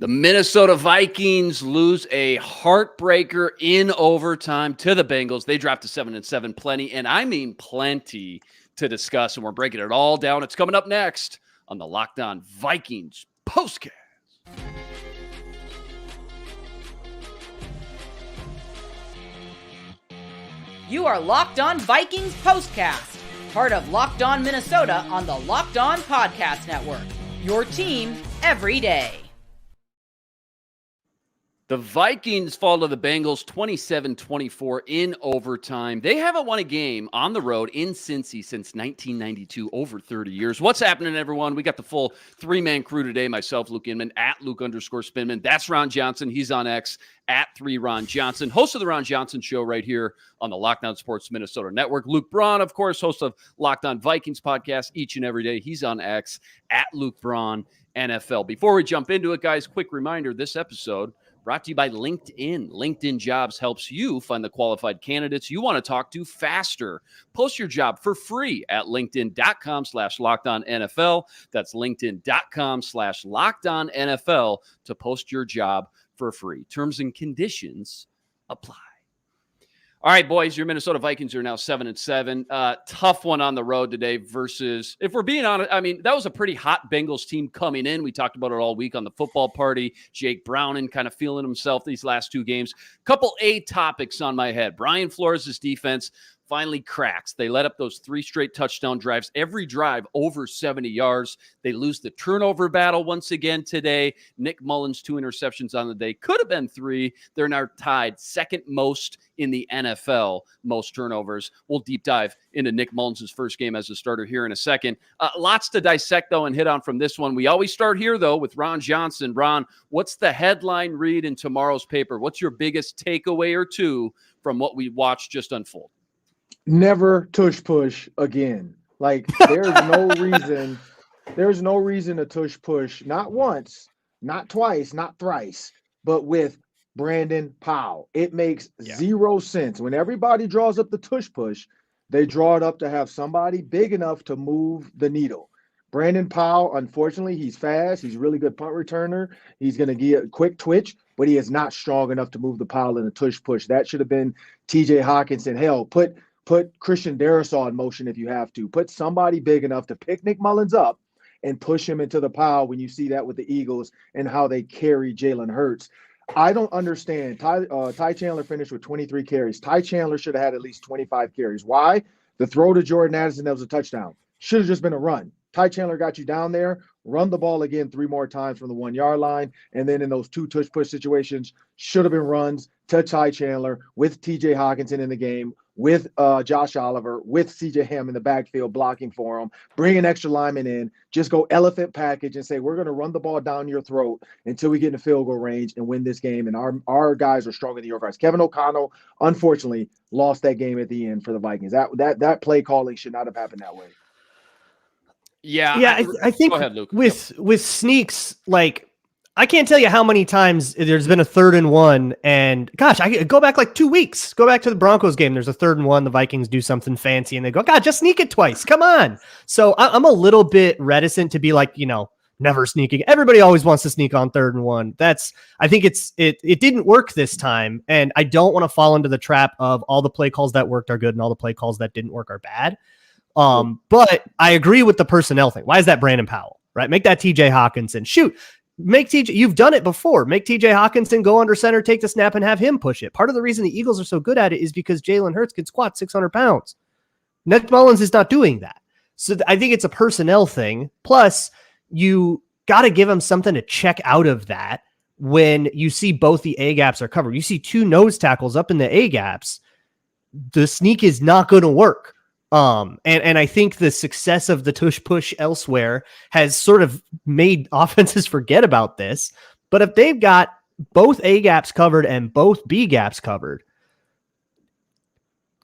The Minnesota Vikings lose a heartbreaker in overtime to the Bengals. They dropped to 7-7. Plenty, and I mean plenty to discuss, and we're breaking it all down. It's coming up next on the Locked On Vikings postcast. You are Locked On Vikings postcast, part of Locked On Minnesota on the Locked On Podcast Network. Your team every day. The Vikings fall to the Bengals 27-24 in overtime. They haven't won a game on the road in Cincy since 1992, over 30 years. What's happening, everyone? We got the full three-man crew today. Myself, Luke Inman, at Luke_Spinman. That's Ron Johnson. He's on X, at 3Ron Johnson. Host of the Ron Johnson Show right here on the Locked On Sports Minnesota Network. Luke Braun, of course, host of Locked On Vikings podcast each and every day. He's on X, at Luke Braun NFL. Before we jump into it, guys, quick reminder, this episode brought to you by LinkedIn. LinkedIn Jobs helps you find the qualified candidates you want to talk to faster. Post your job for free at linkedin.com/LockedOnNFL. That's linkedin.com/LockedOnNFL to post your job for free. Terms and conditions apply. All right, boys, your Minnesota Vikings are now 7-7. Tough one on the road today versus, if we're being honest, I mean, that was a pretty hot Bengals team coming in. We talked about it all week on the football party. Jake Browning kind of feeling himself these last two games. Couple A topics on my head. Brian Flores' defense finally cracks. They let up those 3 straight touchdown drives, every drive over 70 yards. They lose the turnover battle once again today. Nick Mullens, 2 interceptions on the day. Could have been 3. They're now tied second most in the NFL, most turnovers. We'll deep dive into Nick Mullens' first game as a starter here in a second. Lots to dissect, though, and hit on from this one. We always start here, though, with Ron Johnson. Ron, what's the headline read in tomorrow's paper? What's your biggest takeaway or two from what we watched just unfold? Never tush push again. Like there's no reason to tush push, not once, not twice, not thrice, but with Brandon Powell. It makes zero sense. When everybody draws up the tush push, they draw it up to have somebody big enough to move the needle. Brandon Powell, unfortunately, he's fast. He's a really good punt returner. He's going to get a quick twitch, but he is not strong enough to move the pile in a tush push. That should have been TJ Hawkinson. Hell, put Christian Darrisaw in motion if you have to. Put somebody big enough to pick Nick Mullens up and push him into the pile when you see that with the Eagles and how they carry Jalen Hurts. I don't understand. Ty Chandler finished with 23 carries. Ty Chandler should have had at least 25 carries. Why? The throw to Jordan Addison, that was a touchdown. Should have just been a run. Ty Chandler got you down there. Run the ball again 3 more times from the 1-yard line. And then in those 2 tush push situations, should have been runs to Ty Chandler with TJ Hawkinson in the game, with Josh Oliver, with CJ Ham in the backfield blocking for him, bring an extra lineman in, just go elephant package and say, we're going to run the ball down your throat until we get in the field goal range and win this game. And our guys are stronger than your guys. Kevin O'Connell, unfortunately, lost that game at the end for the Vikings. That play calling should not have happened that way. Yeah, I think go ahead, Luke. with sneaks, like, I can't tell you how many times there's been a 3rd and 1, and gosh, I go back like 2 weeks. Go back to the Broncos game. There's a 3rd and 1. The Vikings do something fancy, and they go, God, just sneak it twice. Come on. So I'm a little bit reticent to be like, never sneaking. Everybody always wants to sneak on 3rd and 1. I think it didn't work this time, and I don't want to fall into the trap of all the play calls that worked are good and all the play calls that didn't work are bad. But I agree with the personnel thing. Why is that Brandon Powell, right? Make that TJ Hawkinson. Shoot. Make TJ, you've done it before. Make TJ Hawkinson go under center, take the snap, and have him push it. Part of the reason the Eagles are so good at it is because Jalen Hurts can squat 600 pounds. Nick Mullens is not doing that. So I think it's a personnel thing. Plus, you got to give him something to check out of that when you see both the A gaps are covered. You see 2 nose tackles up in the A gaps. The sneak is not going to work. And I think the success of the tush push elsewhere has sort of made offenses forget about this. But if they've got both A gaps covered and both B gaps covered,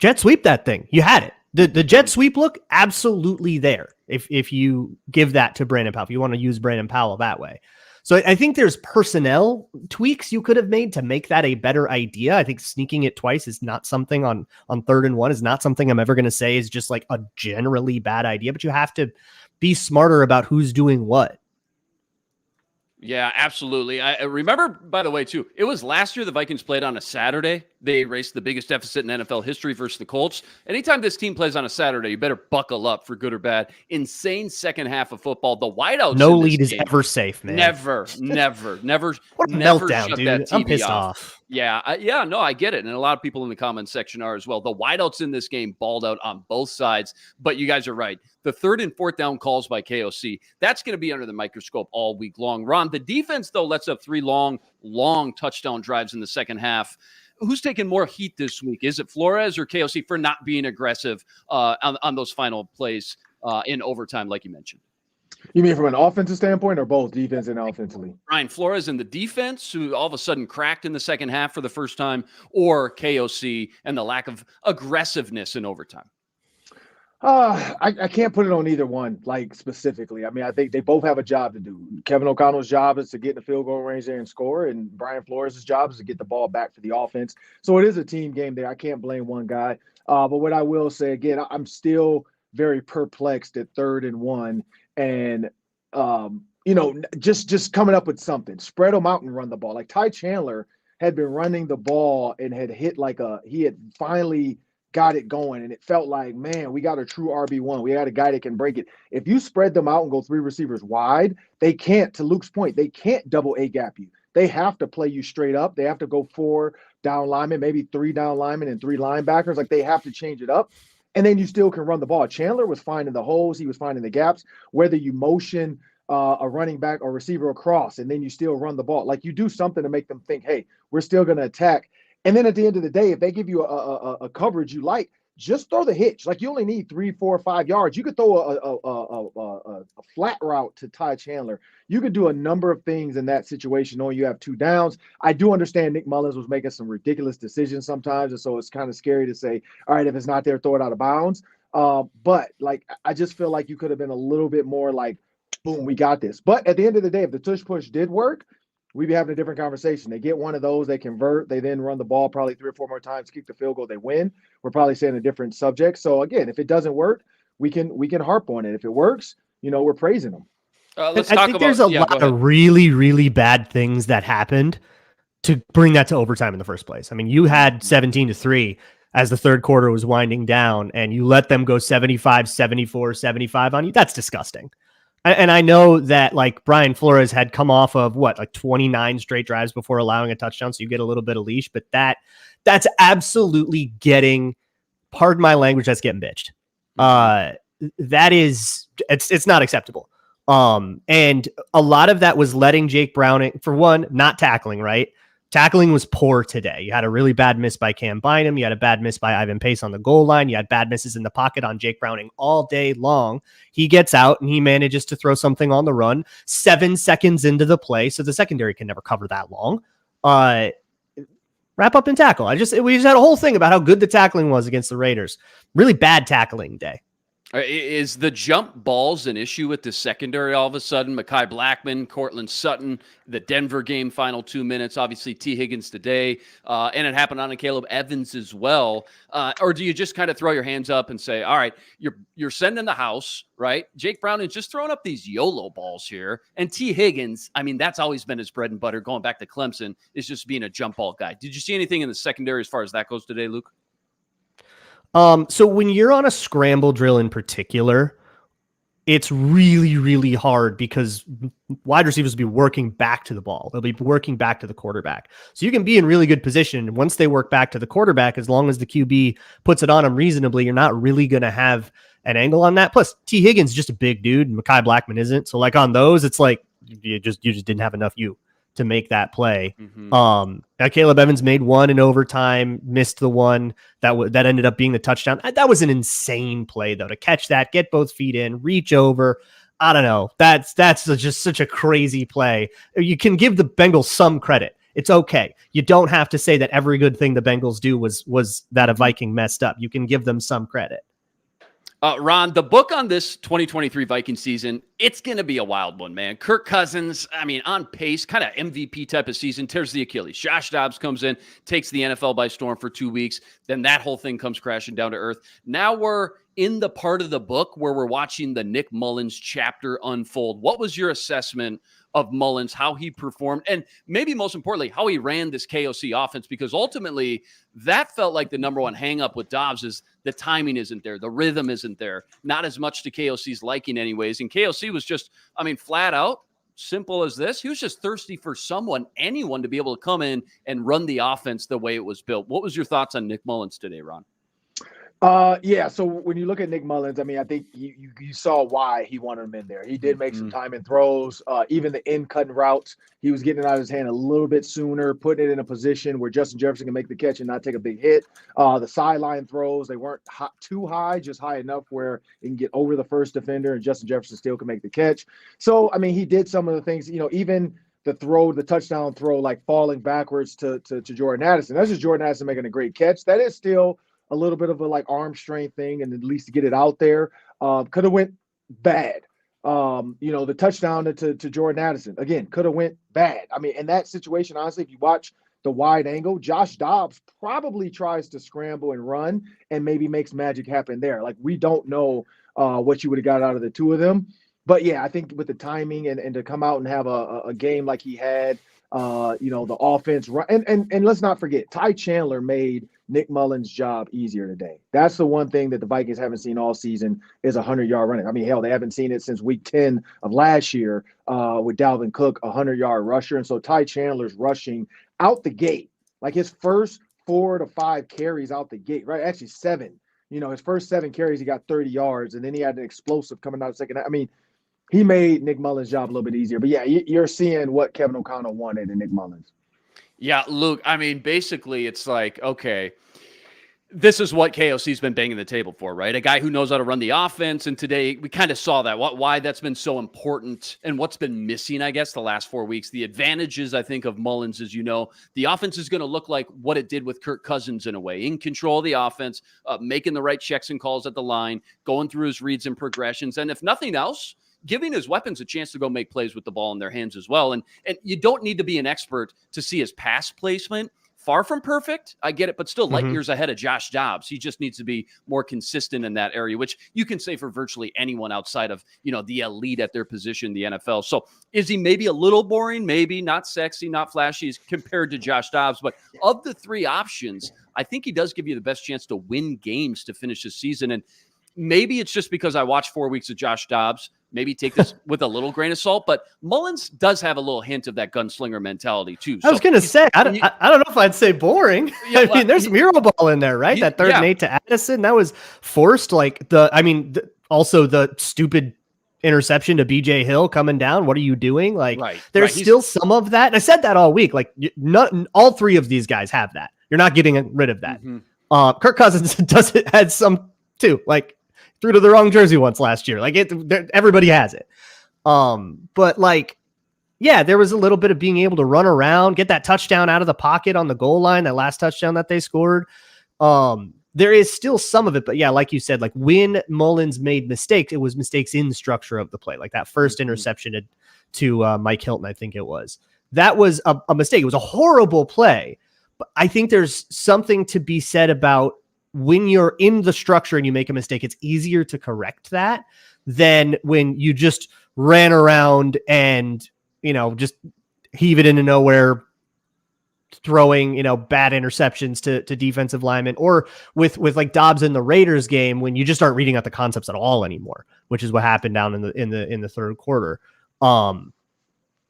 jet sweep that thing. You had it. The jet sweep look absolutely there. If you give that to Brandon Powell, if you want to use Brandon Powell that way. So I think there's personnel tweaks you could have made to make that a better idea. I think sneaking it twice is not something on 3rd and 1 is not something I'm ever going to say is just like a generally bad idea, but you have to be smarter about who's doing what. Yeah, absolutely. I remember, by the way, too, it was last year the Vikings played on a Saturday. They erased the biggest deficit in NFL history versus the Colts. Anytime this team plays on a Saturday, you better buckle up for good or bad. Insane second half of football. The wideouts No in this lead is game, ever safe, man. never What a never meltdown, shut dude. that TV I'm pissed off. off. Yeah, no, I get it. And a lot of people in the comments section are as well. The wideouts in this game balled out on both sides, but you guys are right. The third and fourth down calls by KOC, that's going to be under the microscope all week long. Ron, the defense, though, lets up 3 long touchdown drives in the second half. Who's taking more heat this week? Is it Flores or KOC for not being aggressive on those final plays in overtime, like you mentioned? You mean from an offensive standpoint or both defense and offensively? Brian Flores in the defense, who all of a sudden cracked in the second half for the first time, or KOC and the lack of aggressiveness in overtime? I can't put it on either one, like specifically. I mean, I think they both have a job to do. Kevin O'Connell's job is to get in the field goal range there and score, and Brian Flores' job is to get the ball back for the offense. So it is a team game there. I can't blame one guy. But what I will say, again, I'm still very perplexed at 3rd and 1. And, just coming up with something. Spread them out and run the ball. Like Ty Chandler had been running the ball and had hit he had finally got it going, and it felt like, man, we got a true RB1. We got a guy that can break it. If you spread them out and go 3 receivers wide, they can't, to Luke's point, they can't double A gap you. They have to play you straight up. They have to go 4 down linemen, maybe 3 down linemen and 3 linebackers. Like, they have to change it up. And then you still can run the ball. Chandler was finding the holes. He was finding the gaps, whether you motion a running back or receiver across, and then you still run the ball. Like, you do something to make them think, hey, we're still going to attack. And then at the end of the day, if they give you a coverage you like, just throw the hitch. Like, you only need 3, 4, 5 yards. You could throw a flat route to Ty Chandler. You could do a number of things in that situation, knowing you have 2 downs. I do understand Nick Mullens was making some ridiculous decisions sometimes, and so it's kind of scary to say, all right, if it's not there, throw it out of bounds. But like, I just feel like you could have been a little bit more like, boom, we got this. But at the end of the day, if the tush push did work, we'd be having a different conversation. They get one of those, they convert, they then run the ball probably 3 or 4 more times, kick the field goal, they win. We're probably saying a different subject. So again, if it doesn't work, we can harp on it. If it works, we're praising them. I think there's a lot of really, really bad things that happened to bring that to overtime in the first place. I mean, you had 17-3 as the third quarter was winding down, and you let them go 75, 74, 75 on you. That's disgusting. And I know that, like, Brian Flores had come off of 29 straight drives before allowing a touchdown, so you get a little bit of leash, but that's absolutely getting, pardon my language, that's getting bitched. That is, it's not acceptable. And a lot of that was letting Jake Browning, for one, not tackling, right? Tackling was poor today. You had a really bad miss by Cam Bynum. You had a bad miss by Ivan Pace on the goal line. You had bad misses in the pocket on Jake Browning all day long. He gets out and he manages to throw something on the run 7 seconds into the play, so the secondary can never cover that long. Wrap up and tackle. We just had a whole thing about how good the tackling was against the Raiders. Really bad tackling day. Is the jump balls an issue with the secondary all of a sudden? Mekhi Blackman, Cortland Sutton, the Denver game final 2 minutes, obviously T. Higgins today, and it happened on a Caleb Evans as well. Or do you just kind of throw your hands up and say, all right, you're sending the house, right? Jake Brown is just throwing up these YOLO balls here. And T. Higgins, I mean, that's always been his bread and butter going back to Clemson, is just being a jump ball guy. Did you see anything in the secondary as far as that goes today, Luke? So when you're on a scramble drill in particular, it's really, really hard because wide receivers will be working back to the ball. They'll be working back to the quarterback. So you can be in really good position. Once they work back to the quarterback, as long as the QB puts it on them reasonably, you're not really going to have an angle on that. Plus, T. Higgins is just a big dude, and Mekhi Blackman isn't. So like on those, it's like you just didn't have enough to make that play. Caleb Evans made one in overtime, missed the one that ended up being the touchdown. That was an insane play though, to catch that, get both feet in, reach over. I don't know. That's just such a crazy play. You can give the Bengals some credit. It's okay. You don't have to say that every good thing the Bengals do was that a Viking messed up. You can give them some credit. Ron, the book on this 2023 Viking season, it's going to be a wild one, man. Kirk Cousins, I mean, on pace, kind of MVP type of season, tears the Achilles. Josh Dobbs comes in, takes the NFL by storm for 2 weeks. Then that whole thing comes crashing down to earth. Now we're in the part of the book where we're watching the Nick Mullens chapter unfold. What was your assessment of Mullens, how he performed, and maybe most importantly, how he ran this KOC offense, because ultimately that felt like the number one hang-up with Dobbs is the timing isn't there. The rhythm isn't there. Not as much to KOC's liking anyways. And KOC was just, flat out, simple as this. He was just thirsty for anyone to be able to come in and run the offense the way it was built. What was your thoughts on Nick Mullens today, Ron? Yeah. So when you look at Nick Mullens, I think you saw why he wanted him in there. He did make some time and throws, even the in cutting routes. He was getting it out of his hand a little bit sooner, putting it in a position where Justin Jefferson can make the catch and not take a big hit. The sideline throws, they weren't too high, just high enough where it can get over the first defender and Justin Jefferson still can make the catch. So, he did some of the things, even the touchdown throw, like falling backwards to Jordan Addison. That's just Jordan Addison making a great catch. That is still a little bit of a arm strength thing, and at least to get it out there. Could have went bad. The touchdown to Jordan Addison, again, could have went bad. In that situation, honestly, if you watch the wide angle, Josh Dobbs probably tries to scramble and run and maybe makes magic happen there. We don't know what you would have got out of the two of them. But yeah, I think with the timing and to come out and have a game like he had, the offense run, and let's not forget, Ty Chandler made Nick Mullens' job easier today. That's the one thing that the Vikings haven't seen all season is 100-yard running. Hell, they haven't seen it since week 10 of last year with Dalvin Cook, 100-yard rusher. And so Ty Chandler's rushing out the gate, his first 4 to 5 carries out the gate, right? Actually 7. His first 7 carries, he got 30 yards, and then he had an explosive coming out second. He made Nick Mullens' job a little bit easier. But yeah, you're seeing what Kevin O'Connell wanted in Nick Mullens. Yeah, Luke, basically it's okay, this is what KOC's been banging the table for, right? A guy who knows how to run the offense. And today we kind of saw that, why that's been so important and what's been missing, I guess, the last 4 weeks. The advantages, I think, of Mullens is, the offense is going to look like what it did with Kirk Cousins in a way, in control of the offense, making the right checks and calls at the line, going through his reads and progressions. And if nothing else, giving his weapons a chance to go make plays with the ball in their hands as well. And you don't need to be an expert to see his pass placement. Far from perfect, I get it, but still light years ahead of Josh Dobbs. He just needs to be more consistent in that area, which you can say for virtually anyone outside of, the elite at their position in the NFL. So is he maybe a little boring? Maybe not sexy, not flashy compared to Josh Dobbs. But of the 3 options, I think he does give you the best chance to win games to finish the season. And maybe it's just because I watched 4 weeks of Josh Dobbs. Maybe take this with a little grain of salt, but Mullens does have a little hint of that gunslinger mentality too. I was going to say, I don't know if I'd say boring. Yeah, there's some hero ball in there, right? That 3rd and 8 to Addison, that was forced. Also the stupid interception to BJ Hill coming down. What are you doing? There's still some of that. And I said that all week. All 3 of these guys have that. You're not getting rid of that. Kirk Cousins had some too. Threw to the wrong jersey once last year. Everybody has it. There was a little bit of being able to run around, get that touchdown out of the pocket on the goal line, that last touchdown that they scored. There is still some of it, but yeah, like you said, when Mullens made mistakes, it was mistakes in the structure of the play. That first interception to Mike Hilton, I think it was. That was a mistake. It was a horrible play, but I think there's something to be said about when you're in the structure and you make a mistake, it's easier to correct that than when you just ran around and, just heave it into nowhere, throwing, bad interceptions to defensive linemen, or with Dobbs in the Raiders game, when you just aren't reading out the concepts at all anymore, which is what happened down in the 3rd quarter.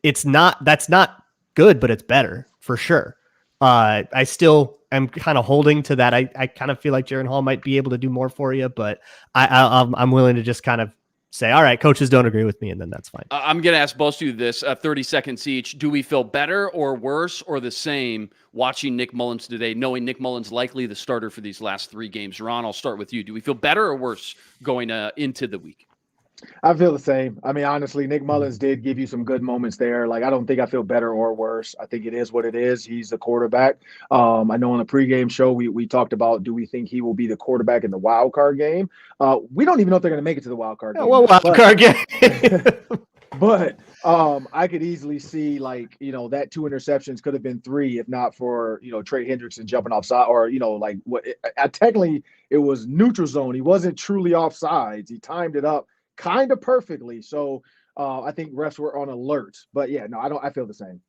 That's not good, but it's better for sure. I still am kind of holding to that. I kind of feel like Jaren Hall might be able to do more for you, but I'm willing to just kind of say, all right, coaches don't agree with me, and then that's fine. I'm going to ask both of you this, 30 seconds each. Do we feel better or worse or the same watching Nick Mullens today, knowing Nick Mullens likely the starter for these last 3 games? Ron, I'll start with you. Do we feel better or worse going into the week? I feel the same. Honestly, Nick Mullens did give you some good moments there. I don't think I feel better or worse. I think it is what it is. He's the quarterback. I know on the pregame show, we talked about, do we think he will be the quarterback in the wild card game? We don't even know if they're going to make it to the wild card game. Well, wild card game. But I could easily see that 2 interceptions could have been 3 if not for Trey Hendrickson jumping offside, or technically it was neutral zone. He wasn't truly offsides. He timed it up kind of perfectly. So I think refs were on alert. But yeah, no, I feel the same.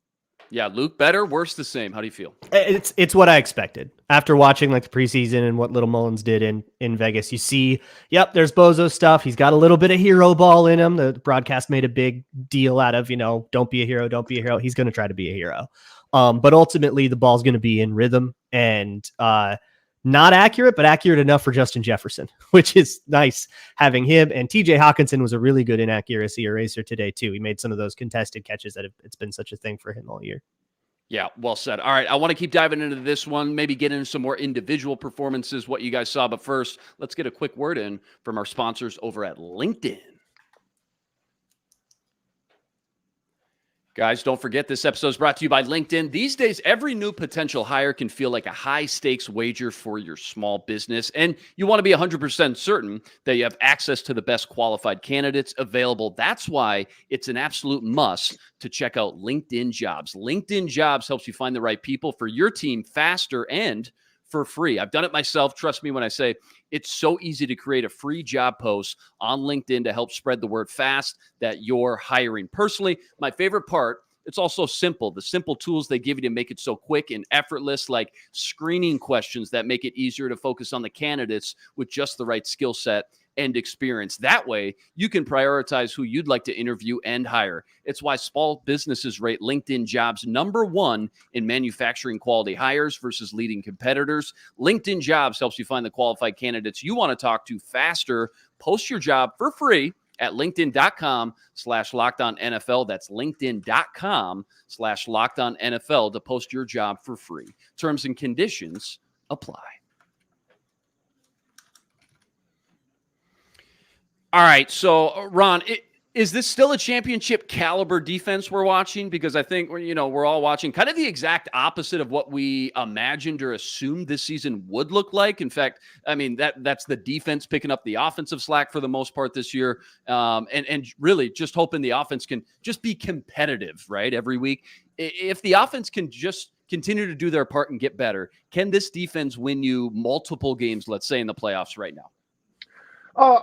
Yeah, Luke, better, worse, the same. How do you feel? It's what I expected after watching like the preseason and what little Mullens did in Vegas. You see, yep, there's Bozo stuff. He's got a little bit of hero ball in him. The broadcast made a big deal out of, don't be a hero, don't be a hero. He's going to try to be a hero. But ultimately the ball's going to be in rhythm and not accurate, but accurate enough for Justin Jefferson, which is nice having him. And TJ Hawkinson was a really good inaccuracy eraser today too. He made some of those contested catches that it's been such a thing for him all year. Yeah, well said. All right, I want to keep diving into this one, maybe get into some more individual performances, what you guys saw. But first, let's get a quick word in from our sponsors over at LinkedIn. Guys, don't forget this episode is brought to you by LinkedIn. These days, every new potential hire can feel like a high-stakes wager for your small business, and you want to be 100% certain that you have access to the best qualified candidates available. That's why it's an absolute must to check out LinkedIn Jobs. LinkedIn Jobs helps you find the right people for your team faster and for free. I've done it myself. Trust me when I say it's so easy to create a free job post on LinkedIn to help spread the word fast that you're hiring. Personally, my favorite part, it's also simple. The simple tools they give you to make it so quick and effortless, like screening questions that make it easier to focus on the candidates with just the right skill set and experience. That way, you can prioritize who you'd like to interview and hire. It's why small businesses rate LinkedIn Jobs #1 in manufacturing quality hires versus leading competitors. LinkedIn Jobs helps you find the qualified candidates you want to talk to faster. Post your job for free at linkedin.com/LockedOnNFL. That's linkedin.com/LockedOnNFL to post your job for free. Terms and conditions apply. All right, so Ron, is this still a championship caliber defense we're watching? Because I think we're all watching kind of the exact opposite of what we imagined or assumed this season would look like. In fact, I mean that's the defense picking up the offensive slack for the most part this year, and really just hoping the offense can just be competitive, right, every week. If the offense can just continue to do their part and get better, can this defense win you multiple games, let's say, in the playoffs right now?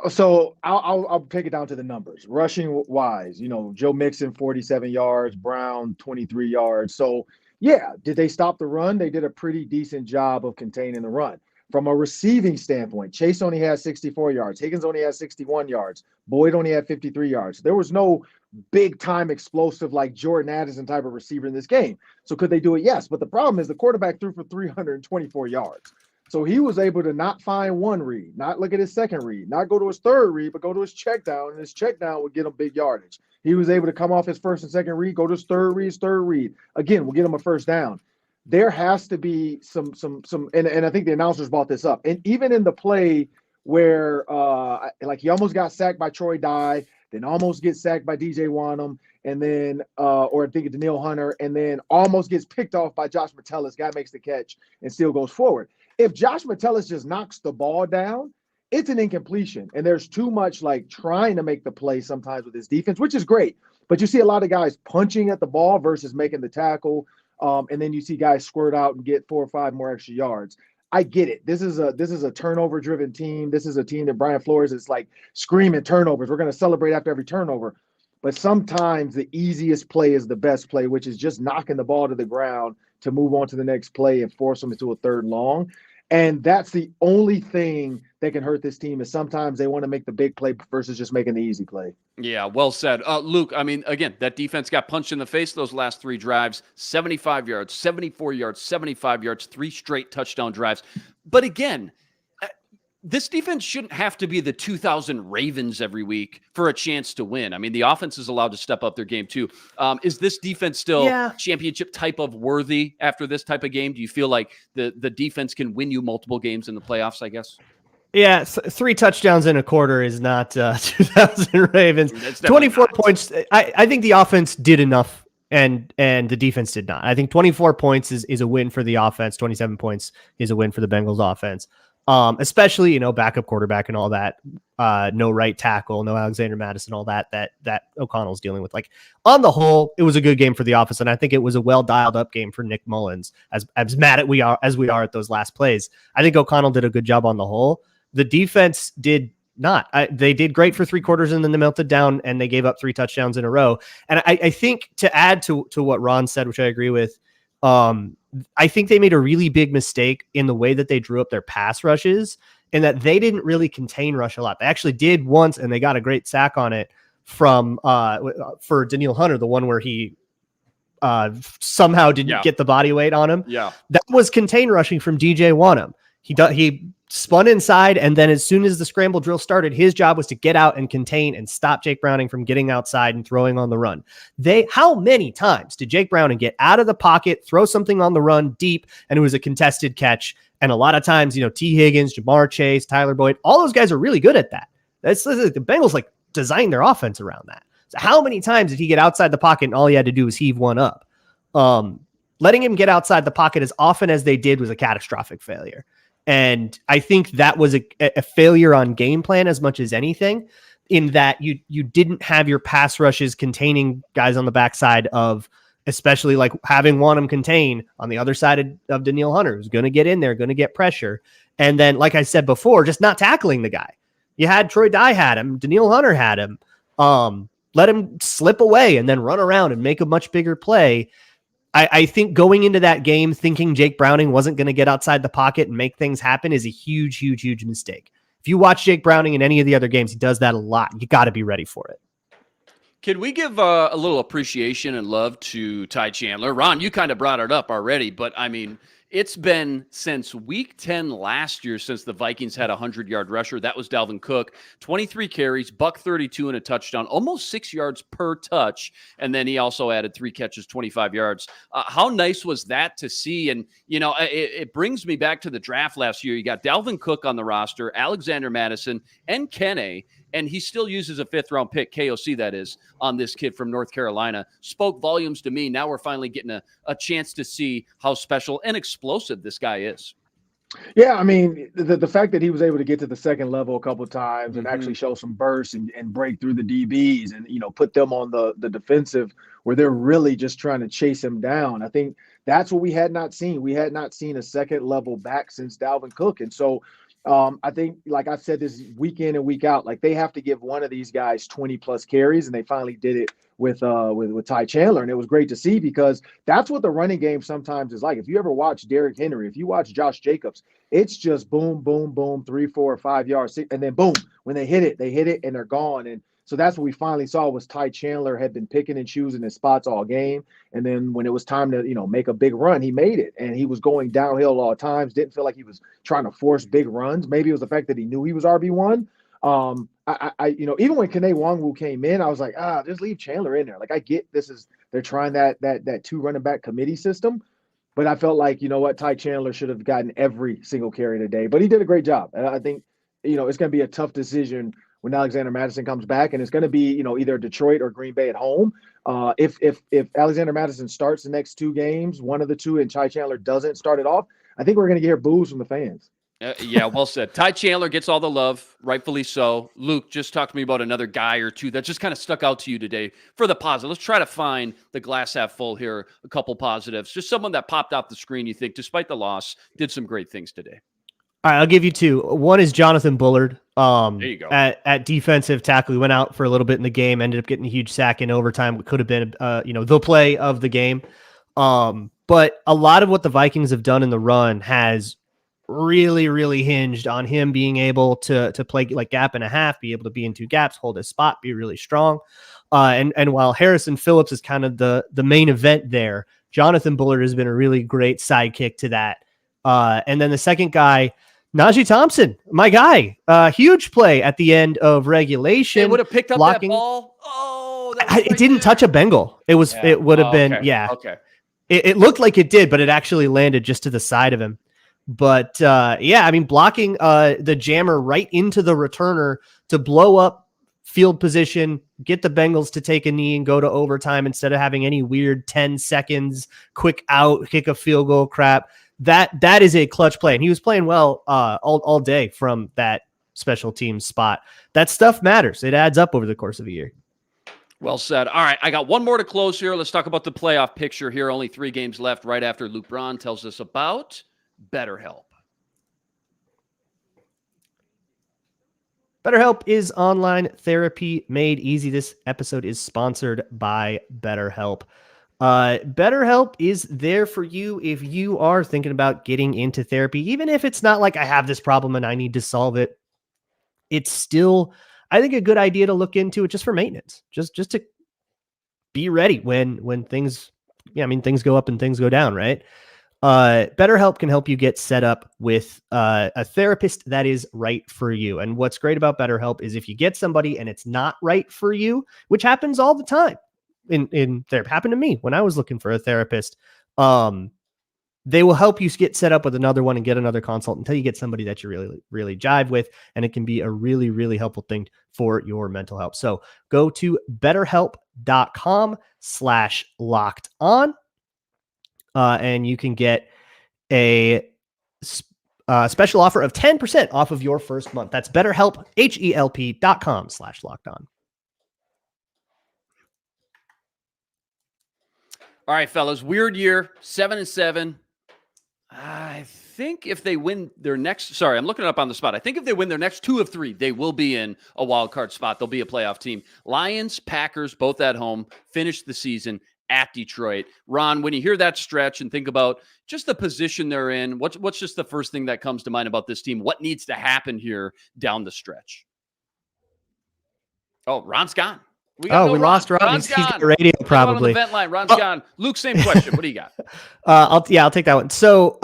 So I'll take it down to the numbers. Rushing wise, Joe Mixon 47 yards, Braun 23 yards. So yeah, did they stop the run? They did a pretty decent job of containing the run. From a receiving standpoint, Chase only had 64 yards. Higgins only had 61 yards. Boyd only had 53 yards. There was no big time explosive like Jordan Addison type of receiver in this game. So could they do it? Yes. But the problem is the quarterback threw for 324 yards. So he was able to not find one read, not look at his second read, not go to his third read, but go to his check down, and his check down would get him big yardage. He was able to come off his first and second read, go to his third read. Again, we'll get him a first down. There has to be some, and I think the announcers brought this up. And even in the play where like he almost got sacked by Troy Dye, then almost gets sacked by DJ Wanham, and then or I think it's Daniil Hunter, and then almost gets picked off by Josh Metellus. Guy makes the catch and still goes forward. If Josh Metellus just knocks the ball down, it's an incompletion. And there's too much like trying to make the play sometimes with his defense, which is great. But you see a lot of guys punching at the ball versus making the tackle. And then you see guys squirt out and get 4 or 5 more extra yards. I get it. This is a turnover driven team. This is a team that Brian Flores is like screaming turnovers. We're going to celebrate after every turnover. But sometimes the easiest play is the best play, which is just knocking the ball to the ground to move on to the next play and force them into a third and long. And that's the only thing that can hurt this team is sometimes they want to make the big play versus just making the easy play. Yeah, well said. Luke, I mean, again, that defense got punched in the face those last 3 drives, 75 yards, 74 yards, 75 yards, 3 straight touchdown drives. But again, this defense shouldn't have to be the 2000 Ravens every week for a chance to win. I mean, the offense is allowed to step up their game too. Is this defense still championship type of worthy after this type of game? Do you feel like the defense can win you multiple games in the playoffs, I guess? Yeah, 3 touchdowns in a quarter is not 2000 Ravens. 24 points. I think the offense did enough and the defense did not. I think 24 points is a win for the offense. 27 points is a win for the Bengals offense. Especially, backup quarterback and all that, no right tackle, no Alexander Madison, all that O'Connell's dealing with. Like on the whole, it was a good game for the offense. And I think it was a well dialed up game for Nick Mullens as mad as we are at those last plays. I think O'Connell did a good job on the whole. The defense did not. They did great for 3 quarters and then they melted down and they gave up 3 touchdowns in a row. And I think to add to what Ron said, which I agree with, I think they made a really big mistake in the way that they drew up their pass rushes, and that they didn't really contain rush a lot. They actually did once, and they got a great sack on it from for Danielle Hunter, the one where he somehow didn't get the body weight on him. Yeah, that was contain rushing from DJ Wanham. He spun inside, and then as soon as the scramble drill started, his job was to get out and contain and stop Jake Browning from getting outside and throwing on the run. How many times did Jake Browning get out of the pocket, throw something on the run deep, and it was a contested catch? And a lot of times, T. Higgins, Jamar Chase, Tyler Boyd, all those guys are really good at that. That's the Bengals designed their offense around that. So how many times did he get outside the pocket and all he had to do was heave one up? Letting him get outside the pocket as often as they did was a catastrophic failure. And I think that was a failure on game plan as much as anything, in that you didn't have your pass rushes containing guys on the backside of, especially like having Wanham contain on the other side of Danielle Hunter, who's going to get in there, going to get pressure. And then, like I said before, just not tackling the guy. You had Troy Dye had him, Danielle Hunter had him. Let him slip away and then run around and make a much bigger play. I think going into that game thinking Jake Browning wasn't going to get outside the pocket and make things happen is a huge, huge, huge mistake. If you watch Jake Browning in any of the other games, he does that a lot. You got to be ready for it. Can we give a little appreciation and love to Ty Chandler? Ron, you kind of brought it up already, but I mean, it's been since week 10 last year since the Vikings had a 100-yard rusher. That was Dalvin Cook, 23 carries, $132 and a touchdown, almost 6 yards per touch. And then he also added 3 catches, 25 yards. How nice was that to see? And, it brings me back to the draft last year. You got Dalvin Cook on the roster, Alexander Madison, and Kene. And he still uses a 5th-round pick, KOC that is, on this kid from North Carolina. Spoke volumes to me. Now we're finally getting a chance to see how special and explosive this guy is. Yeah, I mean, the fact that he was able to get to the second level a couple of times and actually show some bursts and break through the DBs and, put them on the defensive where they're really just trying to chase him down. I think that's what we had not seen. We had not seen a second level back since Dalvin Cook. And so I think, like I've said this week in and week out, like they have to give one of these guys 20 plus carries, and they finally did it with Ty Chandler. And it was great to see, because that's what the running game sometimes is like. If you ever watch Derrick Henry, if you watch Josh Jacobs, it's just boom, boom, boom, 3, 4, 5 yards, and then boom, when they hit it and they're gone. And so that's what we finally saw was Ty Chandler had been picking and choosing his spots all game. And then when it was time to, make a big run, he made it. And he was going downhill all times. Didn't feel like he was trying to force big runs. Maybe it was the fact that he knew he was RB1. Even when Kene Nwangwu came in, I was like, just leave Chandler in there. Like, I get they're trying that 2 running back committee system. But I felt like, Ty Chandler should have gotten every single carry today. But he did a great job. And I think, it's going to be a tough decision when Alexander Madison comes back, and it's going to be, either Detroit or Green Bay at home. If Alexander Madison starts the next 2 games, one of the 2, and Ty Chandler doesn't start it off, I think we're going to hear boos from the fans. Yeah, well said. Ty Chandler gets all the love, rightfully so. Luke, just talk to me about another guy or 2 that just kind of stuck out to you today for the positive. Let's try to find the glass half full here, a couple positives. Just someone that popped off the screen you think, despite the loss, did some great things today. All right, I'll give you 2. One is Jonathan Bullard. There you go. At defensive tackle, he went out for a little bit in the game, ended up getting a huge sack in overtime. It could have been, the play of the game. But a lot of what the Vikings have done in the run has really, really hinged on him being able to play like gap and a half, be able to be in 2 gaps, hold his spot, be really strong. And while Harrison Phillips is kind of the main event there, Jonathan Bullard has been a really great sidekick to that. And then the second guy, Najee Thompson, my guy, huge play at the end of regulation. It would have picked up blocking. That ball. Oh, it didn't touch a Bengal. It was. Yeah. It would have been. Okay. Yeah. Okay. It looked like it did, but it actually landed just to the side of him. But blocking the jammer right into the returner to blow up field position, get the Bengals to take a knee and go to overtime instead of having any weird 10 seconds quick out, kick a field goal crap. That is a clutch play. And he was playing well all day from that special teams spot. That stuff matters. It adds up over the course of a year. Well said. All right, I got one more to close here. Let's talk about the playoff picture here. Only 3 games left right after Luke Braun tells us about BetterHelp. BetterHelp is online therapy made easy. This episode is sponsored by BetterHelp. BetterHelp is there for you if you are thinking about getting into therapy, even if it's not like I have this problem and I need to solve it. It's still, I think, a good idea to look into it just for maintenance, just to be ready when things, things go up and things go down, right? BetterHelp can help you get set up with a therapist that is right for you. And what's great about BetterHelp is if you get somebody and it's not right for you, which happens all the time in therapy, happened to me when I was looking for a therapist. They will help you get set up with another one and get another consult until you get somebody that you really, really jive with. And it can be a really, really helpful thing for your mental health. So go to betterhelp.com/lockedon. And you can get a special offer of 10% off of your first month. That's BetterHelp, HELP.com/lockedon. All right, fellas, weird year, 7-7. I think if they win their next, I'm looking it up on the spot. I think if they win their next 2 of 3, they will be in a wild card spot. They'll be a playoff team. Lions, Packers, both at home, finish the season at Detroit. Ron, when you hear that stretch and think about just the position they're in, what's just the first thing that comes to mind about this team? What needs to happen here down the stretch? Oh, Ron's gone. We lost Ron. He's got radio probably. On the vent line. Ron's gone. Luke, same question. What do you got? I'll take that one. So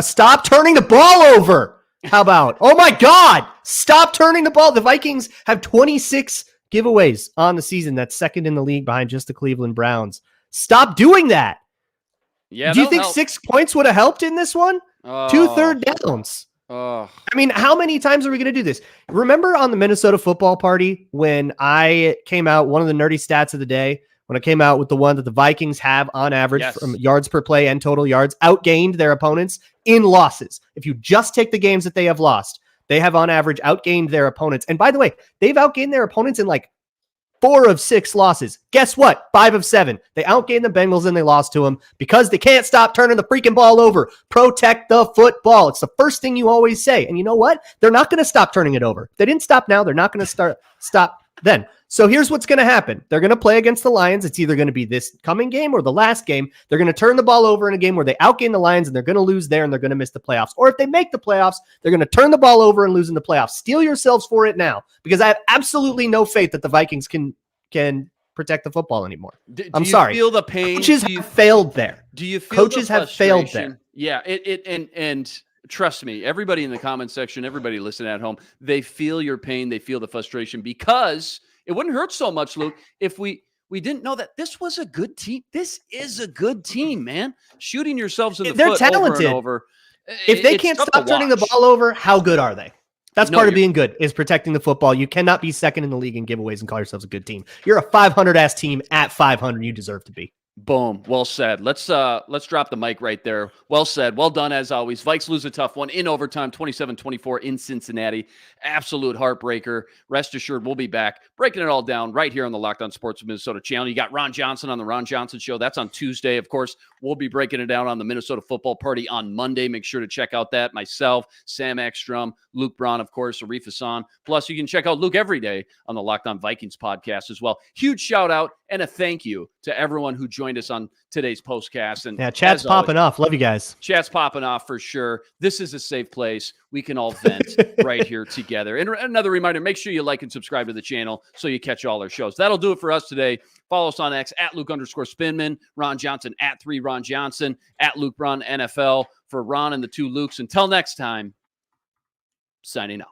stop turning the ball over. How about? Oh my God! Stop turning the ball. The Vikings have 26 giveaways on the season. That's second in the league behind just the Cleveland Browns. Stop doing that. Yeah. Do you think 6 points would have helped in this one? 2 third downs. I mean, how many times are we going to do this? Remember on the Minnesota football party when I came out, one of the nerdy stats of the day, when I came out with the one that the Vikings have on average from yards per play and total yards, outgained their opponents in losses. If you just take the games that they have lost, they have on average outgained their opponents. And by the way, they've outgained their opponents in like 4 of 6 losses. Guess what? 5 of 7. They outgained the Bengals and they lost to them because they can't stop turning the freaking ball over. Protect the football. It's the first thing you always say. And you know what? They're not going to stop turning it over. They didn't stop now. They're not going to stop then. So here's what's going to happen. They're going to play against the Lions. It's either going to be this coming game or the last game. They're going to turn the ball over in a game where they outgain the Lions and they're going to lose there and they're going to miss the playoffs. Or if they make the playoffs, they're going to turn the ball over and lose in the playoffs. Steel yourselves for it now because I have absolutely no faith that the Vikings can protect the football anymore. I'm sorry. Feel the pain? Coaches have failed there. Do you feel coaches have failed there? Yeah. And trust me, everybody in the comment section, everybody listening at home, they feel your pain. They feel the frustration because it wouldn't hurt so much, Luke, if we didn't know that this was a good team. This is a good team, man. Shooting yourselves in the foot talented. over and over. If they can't stop turning the ball over, how good are they? That's part of being good, is protecting the football. You cannot be second in the league in giveaways and call yourselves a good team. You're a 500-ass team at 500. You deserve to be. Boom. Well said. Let's drop the mic right there. Well said. Well done as always. Vikes lose a tough one in overtime, 27-24 in Cincinnati. Absolute heartbreaker. Rest assured, we'll be back breaking it all down right here on the Locked On Sports Minnesota channel. You got Ron Johnson on the Ron Johnson Show. That's on Tuesday. Of course, we'll be breaking it down on the Minnesota Football Party on Monday. Make sure to check out that. Myself, Sam Ekstrom, Luke Braun, of course, Arif Hassan. Plus, you can check out Luke every day on the Locked On Vikings podcast as well. Huge shout out and a thank you to everyone who joined us on today's postcast. And yeah, chat's popping off. Love you guys. Chat's popping off for sure. This is a safe place. We can all vent right here together. And another reminder, make sure you like and subscribe to the channel so you catch all our shows. That'll do it for us today. Follow us on X at Luke_Spinman, Ron Johnson at 3Ron Johnson, at Luke Braun NFL for Ron and the 2 Lukes. Until next time, signing out.